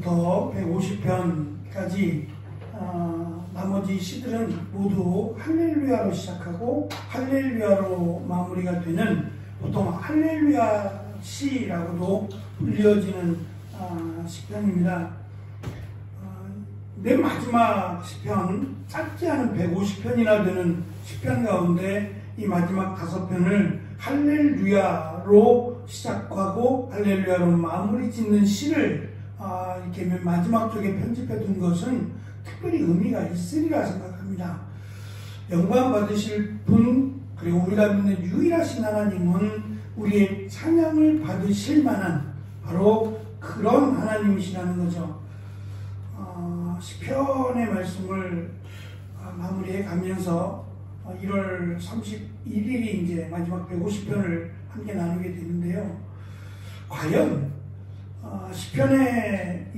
150편부터 150편까지 나머지 시들은 모두 할렐루야로 시작하고 할렐루야로 마무리가 되는 보통 할렐루야 시라고도 불려지는 시편입니다. 맨 마지막 시편, 짧지 않은 150편이나 되는 시편 가운데 이 마지막 5편을 할렐루야로 시작하고 할렐루야로 마무리 짓는 시를 이렇게 맨 마지막 쪽에 편집해 둔 것은 특별히 의미가 있으리라 생각합니다. 영광 받으실 분, 그리고 우리가 믿는 유일하신 하나님은 우리의 찬양을 받으실 만한 바로 그런 하나님이시라는 거죠. 시편의 말씀을 마무리해 가면서 1월 31일이 이제 마지막 150편을 함께 나누게 되는데요. 과연 시편의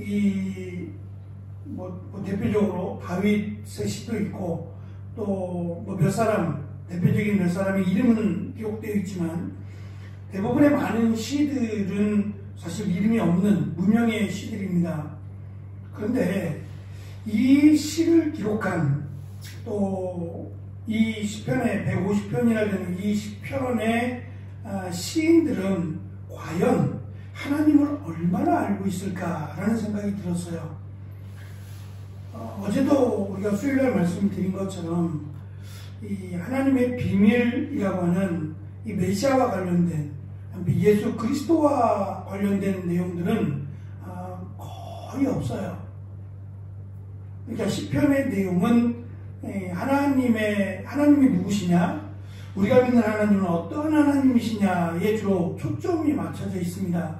대표적으로 다윗의 시도 있고 또 몇 사람, 대표적인 몇 사람의 이름은 기록되어 있지만 대부분의 많은 시들은 사실 이름이 없는 무명의 시들입니다. 그런데 이 시를 기록한 또 이 시편의 150편이나 되는 이 시편의 시인들은 과연 하나님을 얼마나 알고 있을까라는 생각이 들었어요. 어제도 우리가 수요일날 말씀드린 것처럼 이 하나님의 비밀이라고 하는 이 메시아와 관련된 예수 그리스도와 관련된 내용들은 거의 없어요. 그러니까 시편의 내용은 하나님이 누구시냐, 우리가 믿는 하나님은 어떤 하나님이시냐에 주로 초점이 맞춰져 있습니다.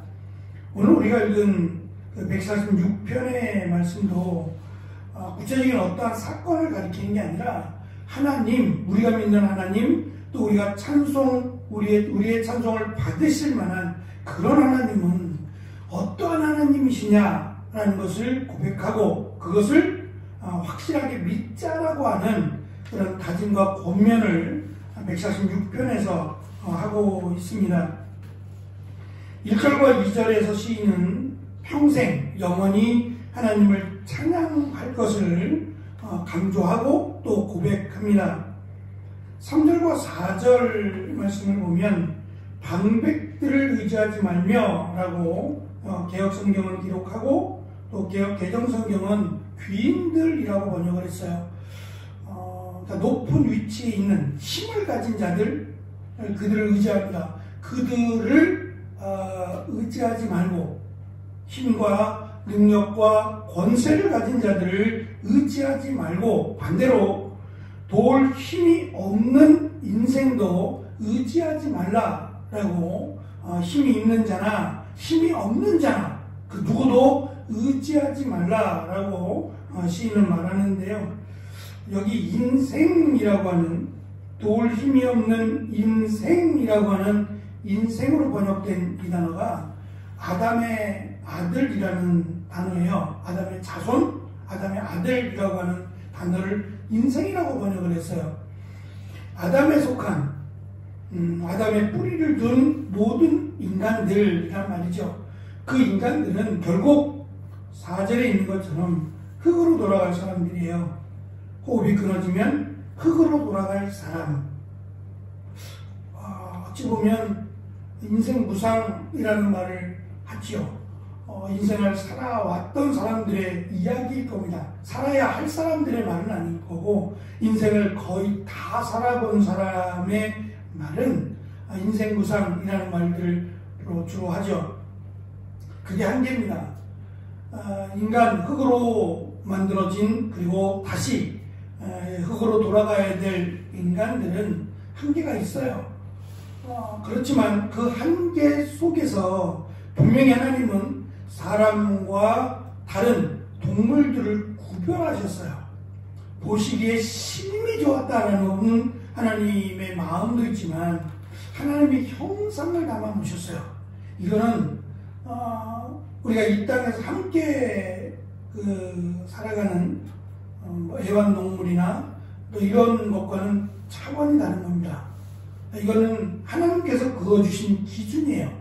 오늘 우리가 읽은 146편의 말씀도 구체적인 어떠한 사건을 가리키는 게 아니라 하나님, 우리가 믿는 하나님, 또 우리가 우리의 찬송을 받으실 만한 그런 하나님은 어떠한 하나님이시냐라는 것을 고백하고 그것을 확실하게 믿자라고 하는 그런 다짐과 권면을 146편에서 하고 있습니다. 1절과 2절에서 시인은 평생 영원히 하나님을 찬양할 것을 강조하고 또 고백합니다. 3절과 4절 말씀을 보면 방백들을 의지하지 말며 라고 개혁성경을 기록하고 또 개정성경은 귀인들이라고 번역을 했어요. 높은 위치에 있는 힘을 가진 자들, 그들을 의지합니다. 그들을 의지하지 말고 힘과 능력과 권세를 가진 자들을 의지하지 말고 반대로 도울 힘이 없는 인생도 의지하지 말라라고 힘이 있는 자나 힘이 없는 자나 그 누구도 의지하지 말라라고 시인은 말하는데요. 여기 인생이라고 하는 도울 힘이 없는 인생이라고 하는 인생으로 번역된 이 단어가 아담의 아들이라는 단어예요. 아담의 자손, 아담의 아들이라고 하는 단어를 인생이라고 번역을 했어요. 아담에 속한 아담의 뿌리를 둔 모든 인간들이란 말이죠. 그 인간들은 결국 4절에 있는 것처럼 흙으로 돌아갈 사람들이에요. 호흡이 끊어지면 흙으로 돌아갈 사람. 어찌 보면 인생 무상이라는 말을 하지요. 인생을 살아왔던 사람들의 이야기일 겁니다. 살아야 할 사람들의 말은 아닐 거고 인생을 거의 다 살아본 사람의 말은 인생 무상이라는 말들로 주로 하죠. 그게 한계입니다. 인간 흙으로 만들어진 그리고 다시 흙으로 돌아가야 될 인간들은 한계가 있어요. 그렇지만 그 한계 속에서 분명히 하나님은 사람과 다른 동물들을 구별하셨어요. 보시기에 심히 좋았다라는 하나님의 마음도 있지만 하나님의 형상을 담아 놓으셨어요. 이거는 우리가 이 땅에서 함께 살아가는 애완동물이나 또 이런 것과는 차원이 다른 겁니다. 이거는 하나님께서 그어주신 기준이에요.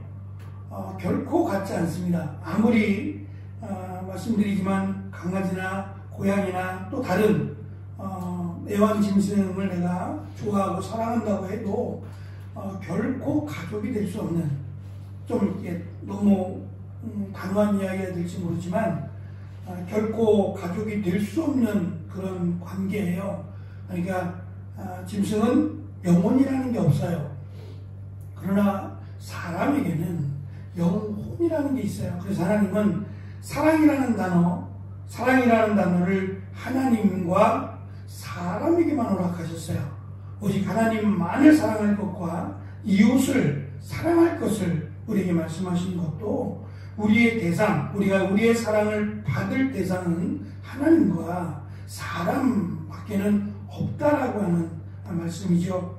결코 같지 않습니다. 아무리 말씀드리지만 강아지나 고양이나 또 다른 애완짐승을 내가 좋아하고 사랑한다고 해도 결코 가족이 될 수 없는, 좀 이렇게 너무 단호한 이야기가 될지 모르지만 결코 가족이 될 수 없는 그런 관계예요. 그러니까 짐승은 영혼이라는 게 없어요. 그러나 사람에게는 영혼이라는 게 있어요. 그래서 하나님은 사랑이라는 단어를 하나님과 사람에게만 허락하셨어요. 오직 하나님만을 사랑할 것과 이웃을 사랑할 것을 우리에게 말씀하신 것도, 우리의 대상, 우리의 사랑을 받을 대상은 하나님과 사람밖에는 없다라고 하는 말씀이죠.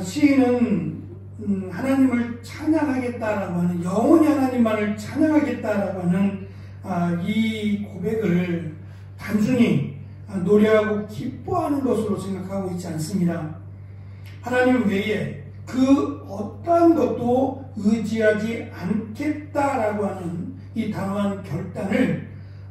시인은 하나님을 찬양하겠다라고 하는, 영원히 하나님만을 찬양하겠다라고 하는 이 고백을 단순히 노래하고 기뻐하는 것으로 생각하고 있지 않습니다. 하나님 외에 그 어떠한 것도 의지하지 않겠다라고 하는 이 단호한 결단을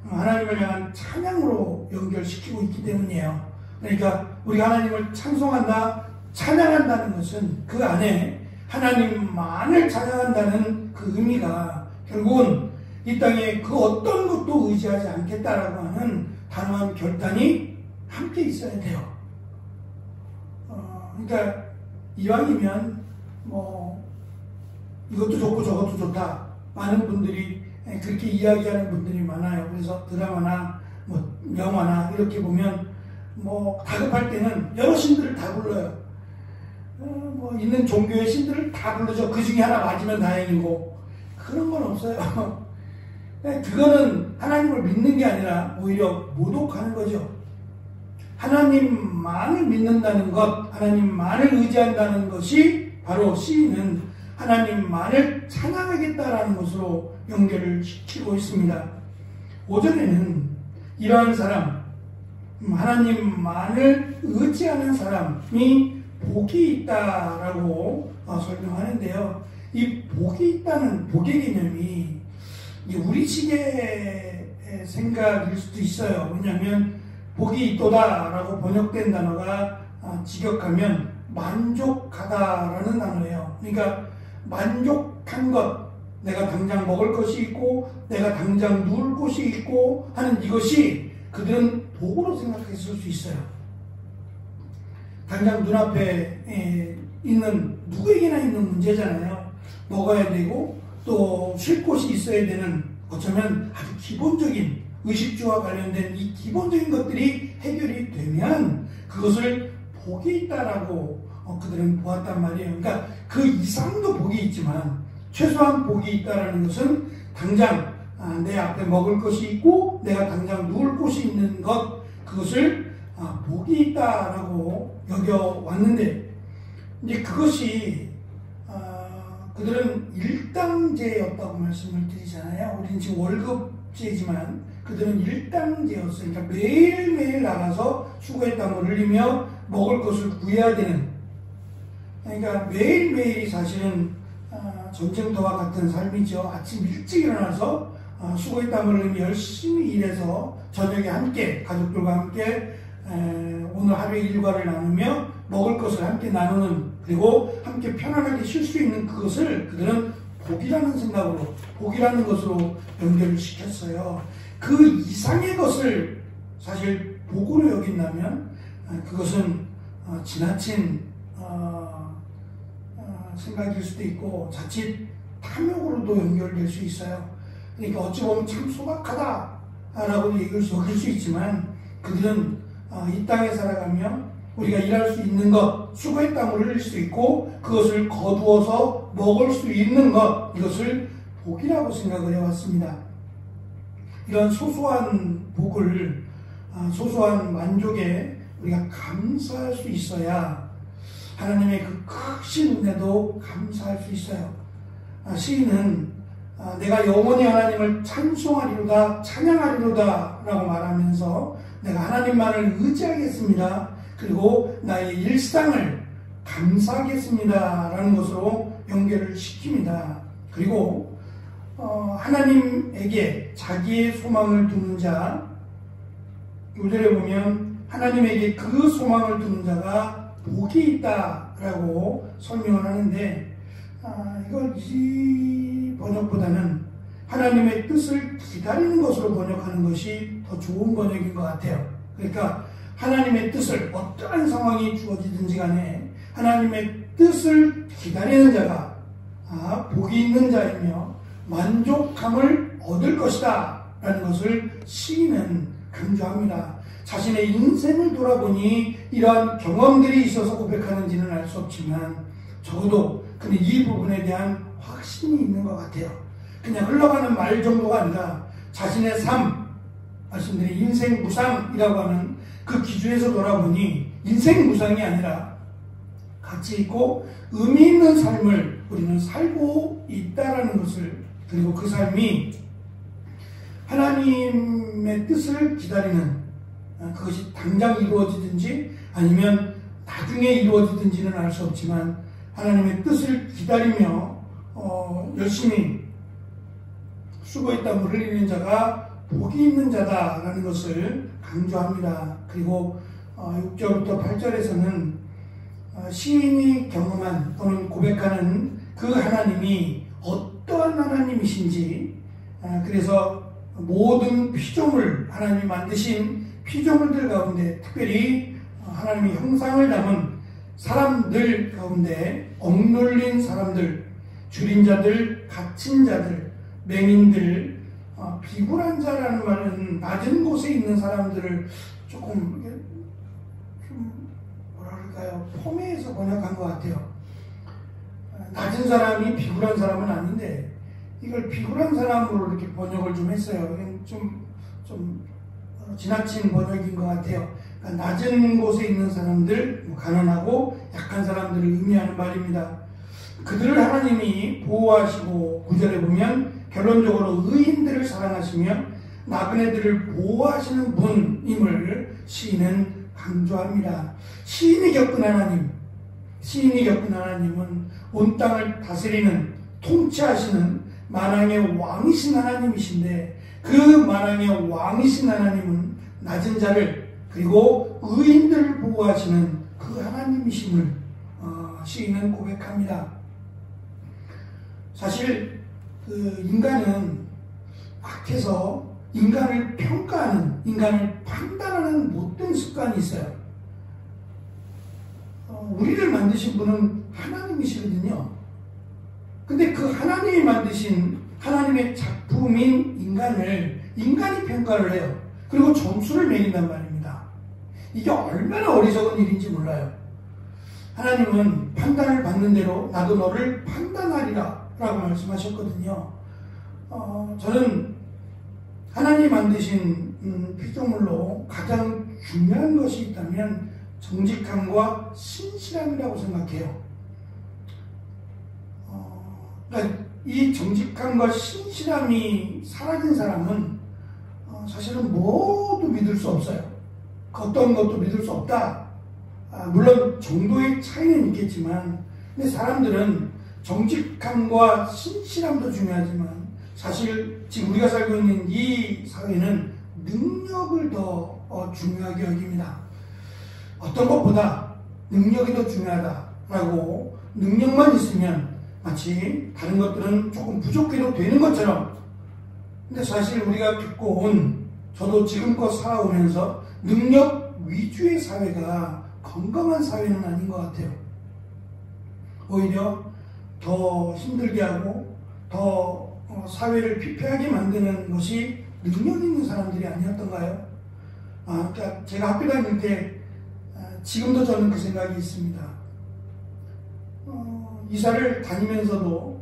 하나님을 향한 찬양으로 연결시키고 있기 때문이에요. 그러니까 우리가 하나님을 찬송한다, 찬양한다는 것은 그 안에 하나님만을 찬양한다는 그 의미가 결국은 이 땅에 그 어떤 것도 의지하지 않겠다라고 하는 단호한 결단이 함께 있어야 돼요. 그러니까 이왕이면 이것도 좋고 저것도 좋다, 많은 분들이 그렇게 이야기하는 분들이 많아요. 그래서 드라마나 영화나 이렇게 보면 다급할 때는 여러 신들을 다 불러요. 있는 종교의 신들을 다 부르죠. 그 중에 하나 맞으면 다행이고, 그런 건 없어요. 그거는 하나님을 믿는 게 아니라 오히려 모독하는 거죠. 하나님만을 믿는다는 것, 하나님만을 의지한다는 것이 바로 시인은 하나님만을 찬양하겠다라는 것으로 연결을 시키고 있습니다. 오전에는 이러한 사람, 하나님만을 의지하는 사람이 복이 있다라고 설명하는데요. 이 복이 있다는 복의 개념이 우리식의 생각일 수도 있어요. 왜냐하면 복이 있도다라고 번역된 단어가 직역하면 만족하다라는 단어예요. 그러니까 만족한 것, 내가 당장 먹을 것이 있고 내가 당장 누울 곳이 있고 하는 이것이 그들은 복으로 생각했을 수 있어요. 당장 눈앞에 있는, 누구에게나 있는 문제잖아요. 먹어야 되고 또 쉴 곳이 있어야 되는, 어쩌면 아주 기본적인 의식주와 관련된 이 기본적인 것들이 해결이 되면 그것을 복이 있다라고 그들은 보았단 말이에요. 그러니까 그 이상도 복이 있지만 최소한 복이 있다라는 것은 당장 내 앞에 먹을 것이 있고 내가 당장 누울 곳이 있는 것, 그것을 복이 있다라고 여겨왔는데, 이제 그것이 그들은 일당제였다고 말씀을 드리잖아요. 우리는 지금 월급제지만 그들은 일당제였어요. 그러니까 매일매일 나가서 수고의 땀을 흘리며 먹을 것을 구해야 되는, 그러니까 매일매일이 사실은 전쟁터와 같은 삶이죠. 아침 일찍 일어나서 수고의 땀을 흘리며 열심히 일해서 저녁에 함께 가족들과 함께 오늘 하루의 일과를 나누며 먹을 것을 함께 나누는, 그리고 함께 편안하게 쉴 수 있는 그것을 그들은 복이라는 생각으로, 복이라는 것으로 연결을 시켰어요. 그 이상의 것을 사실 복으로 여긴다면 그것은 지나친 생각일 수도 있고 자칫 탐욕으로도 연결될 수 있어요. 그러니까 어찌 보면 참 소박하다라고 얘기할 수 있지만 그들은 이 땅에 살아가며 우리가 일할 수 있는 것, 수고의 땀을 흘릴 수 있고 그것을 거두어서 먹을 수 있는 것, 이것을 복이라고 생각을 해왔습니다. 이런 소소한 복을, 소소한 만족에 우리가 감사할 수 있어야 하나님의 그 크신 은혜도 감사할 수 있어요. 시인은 내가 영원히 하나님을 찬송하리로다, 찬양하리로다 라고 말하면서 내가 하나님만을 의지하겠습니다. 그리고 나의 일상을 감사하겠습니다 라는 것으로 연결을 시킵니다. 그리고 하나님에게 자기의 소망을 두는 자, 5절에 보면 하나님에게 그 소망을 두는 자가 복이 있다라고 설명을 하는데, 이걸 이 번역보다는 하나님의 뜻을 기다리는 것으로 번역하는 것이 더 좋은 번역인 것 같아요. 그러니까 하나님의 뜻을 어떠한 상황이 주어지든지 간에 하나님의 뜻을 기다리는 자가 복이 있는 자이며 만족함을 얻을 것이다 라는 것을 시인은 강조합니다. 자신의 인생을 돌아보니 이러한 경험들이 있어서 고백하는지는 알 수 없지만 적어도 그는 이 부분에 대한 확신이 있는 것 같아요. 그냥 흘러가는 말 정도가 아니라 자신의 삶, 말씀드린 인생 무상이라고 하는 그 기준에서 돌아보니 인생 무상이 아니라 가치 있고 의미 있는 삶을 우리는 살고 있다라는 것을, 그리고 그 삶이 하나님의 뜻을 기다리는, 그것이 당장 이루어지든지 아니면 나중에 이루어지든지는 알 수 없지만 하나님의 뜻을 기다리며 열심히 수고의 땀을 흘리는 자가 복이 있는 자다라는 것을 강조합니다. 그리고 6절부터 8절에서는 시인이 경험한 또는 고백하는 그 하나님이 어떠한 하나님이신지, 그래서 모든 피조물, 하나님이 만드신 피조물들 가운데 특별히 하나님의 형상을 담은 사람들 가운데 억눌린 사람들, 줄인 자들, 갇힌 자들, 맹인들, 비굴한 자라는 말은 낮은 곳에 있는 사람들을 조금 뭐랄까요, 폄훼해서 번역한 것 같아요. 낮은 사람이 비굴한 사람은 아닌데 이걸 비굴한 사람으로 이렇게 번역을 좀 했어요. 좀 지나친 번역인 것 같아요. 그러니까 낮은 곳에 있는 사람들, 가난하고 약한 사람들을 의미하는 말입니다. 그들을 하나님이 보호하시고, 9절에 보면 결론적으로 의인들을 사랑하시며 나그네들을 보호하시는 분임을 시인은 강조합니다. 시인이 겪은 하나님은 온 땅을 다스리는, 통치하시는 만왕의 왕이신 하나님이신데, 그 만왕의 왕이신 하나님은 낮은 자를, 그리고 의인들을 보호하시는 그 하나님이심을 시인은 고백합니다. 사실 인간은 악해서 인간을 평가하는, 인간을 판단하는 못된 습관이 있어요. 우리를 만드신 분은 하나님이시거든요. 근데 그 하나님이 만드신 하나님의 작품인 인간이 평가를 해요. 그리고 점수를 매긴단 말입니다. 이게 얼마나 어리석은 일인지 몰라요. 하나님은 판단을 받는 대로 나도 너를 판단하리라 라고 말씀하셨거든요. 저는 하나님이 만드신 피조물로 가장 중요한 것이 있다면 정직함과 신실함이라고 생각해요. 그러니까 이 정직함과 신실함이 사라진 사람은 사실은 모두 믿을 수 없어요. 어떤 것도 믿을 수 없다. 물론 정도의 차이는 있겠지만, 근데 사람들은 정직함과 신실함도 중요하지만 사실 지금 우리가 살고 있는 이 사회는 능력을 더 중요하게 여깁니다. 어떤 것보다 능력이 더 중요하다라고, 능력만 있으면 마치 다른 것들은 조금 부족해도 되는 것처럼. 근데 사실 우리가 겪고 온, 저도 지금껏 살아오면서 능력 위주의 사회가 건강한 사회는 아닌 것 같아요. 오히려 더 힘들게 하고 더 사회를 피폐하게 만드는 것이 능력 있는 사람들이 아니었던가요? 그러니까 제가 학교 다닐 때 지금도 저는 그 생각이 있습니다. 이사를 다니면서도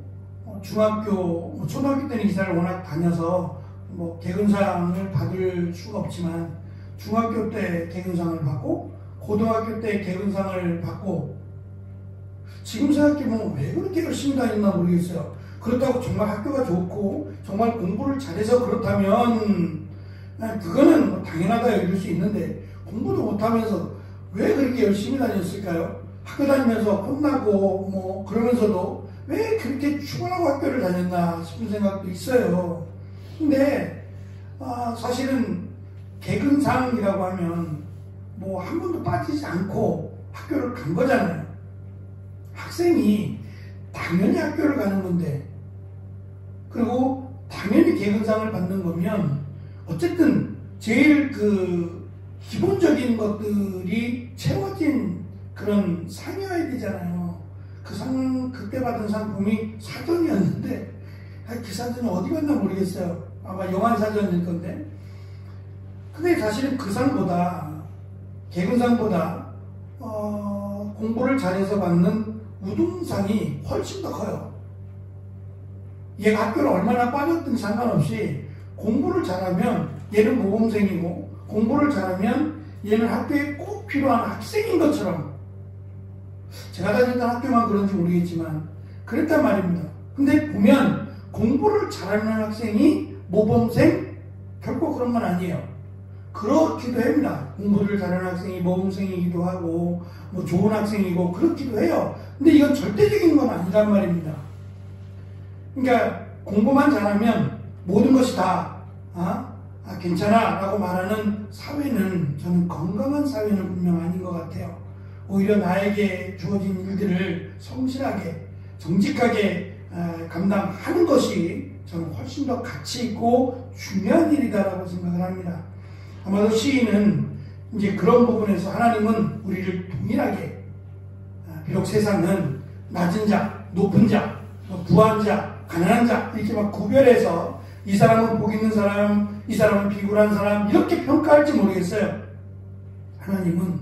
중학교, 초등학교 때는 이사를 워낙 다녀서 개근상을 받을 수가 없지만 중학교 때 개근상을 받고 고등학교 때 개근상을 받고, 지금 생각해보면 왜 그렇게 열심히 다녔나 모르겠어요. 그렇다고 정말 학교가 좋고 정말 공부를 잘해서 그렇다면 그거는 당연하다 여길 수 있는데, 공부도 못하면서 왜 그렇게 열심히 다녔을까요? 학교 다니면서 혼나고 그러면서도 왜 그렇게 축원하고 학교를 다녔나 싶은 생각도 있어요. 근데 사실은 개근상이라고 하면 뭐 한 번도 빠지지 않고 학교를 간 거잖아요. 학생이 당연히 학교를 가는 건데, 그리고 당연히 개근상을 받는 거면 어쨌든 제일 기본적인 것들이 채워진 그런 상이어야 되잖아요. 그 상, 그때 받은 상품이 사전이었는데, 그 사전이 어디 갔나 모르겠어요. 아마 영안사전일 건데. 근데 사실은 그 상보다, 개근상보다, 공부를 잘해서 받는 우등상이 훨씬 더 커요. 얘가 학교를 얼마나 빠졌든 상관없이 공부를 잘하면 얘는 모범생이고, 공부를 잘하면 얘는 학교에 꼭 필요한 학생인 것처럼, 제가 다녔던 학교만 그런지 모르겠지만 그랬단 말입니다. 근데 보면 공부를 잘하는 학생이 모범생? 결코 그런 건 아니에요. 그렇기도 합니다. 공부를 잘하는 학생이 모범생이기도 하고 뭐 좋은 학생이고 그렇기도 해요. 근데 이건 절대적인 건 아니란 말입니다. 그러니까 공부만 잘하면 모든 것이 다 괜찮아 라고 말하는 사회는, 저는 건강한 사회는 분명 아닌 것 같아요. 오히려 나에게 주어진 일들을 성실하게 정직하게 감당하는 것이 저는 훨씬 더 가치 있고 중요한 일이다라고 생각을 합니다. 아마도 시인은 이제 그런 부분에서 하나님은 우리를 동일하게, 비록 세상은 낮은 자, 높은 자, 부한 자, 가난한 자 이렇게 막 구별해서 이 사람은 복 있는 사람, 이 사람은 비굴한 사람 이렇게 평가할지 모르겠어요. 하나님은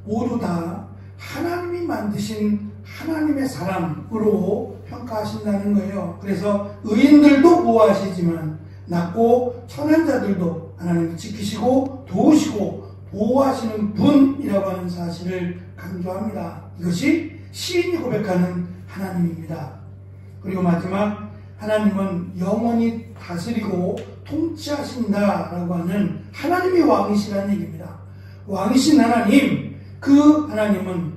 모두 다 하나님이 만드신 하나님의 사람으로 평가하신다는 거예요. 그래서 의인들도 보호하시지만 낮고 천한 자들도 하나님이 지키시고 도우시고 보호하시는 분이라고 하는 사실을 강조합니다. 이것이 시인이 고백하는 하나님입니다. 그리고 마지막, 하나님은 영원히 다스리고 통치하신다라고 하는 하나님이 왕이시라는 얘기입니다. 왕이신 하나님, 그 하나님은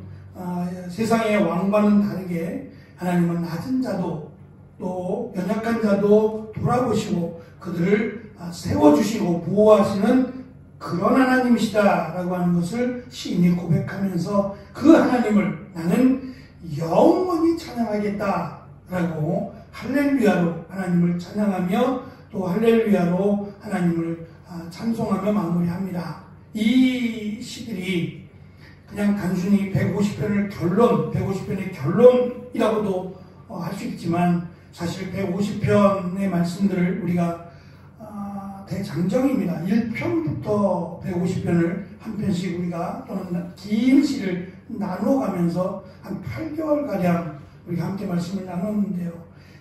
세상의 왕과는 다르게 하나님은 낮은 자도 또 연약한 자도 돌아보시고 그들을 세워주시고 보호하시는 그런 하나님이시다라고 하는 것을 시인이 고백하면서 그 하나님을 나는 영원히 찬양하겠다라고 할렐루야로 하나님을 찬양하며 또 할렐루야로 하나님을 찬송하며 마무리합니다. 이 시들이 그냥 단순히 150편의 결론이라고도 할 수 있지만 사실 150편의 말씀들을 우리가 대장정입니다. 1편부터 150편을 한 편씩 우리가 또는 긴 시를 나눠가면서 한 8개월가량 우리가 함께 말씀을 나눴는데요.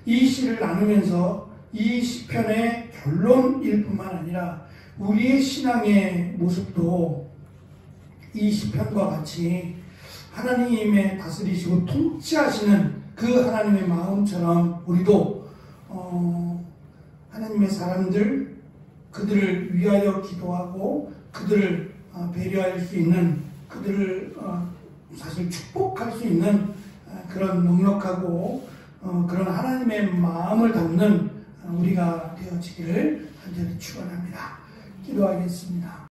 이 시를 나누면서 이 시편의 결론일 뿐만 아니라 우리의 신앙의 모습도 이 시편과 같이 하나님의 다스리시고 통치하시는 그 하나님의 마음처럼 우리도 하나님의 사람들, 그들을 위하여 기도하고 그들을 배려할 수 있는, 그들을 사실 축복할 수 있는 그런 넉넉하고 그런 하나님의 마음을 담는 우리가 되어지기를 간절히 축원합니다. 기도하겠습니다.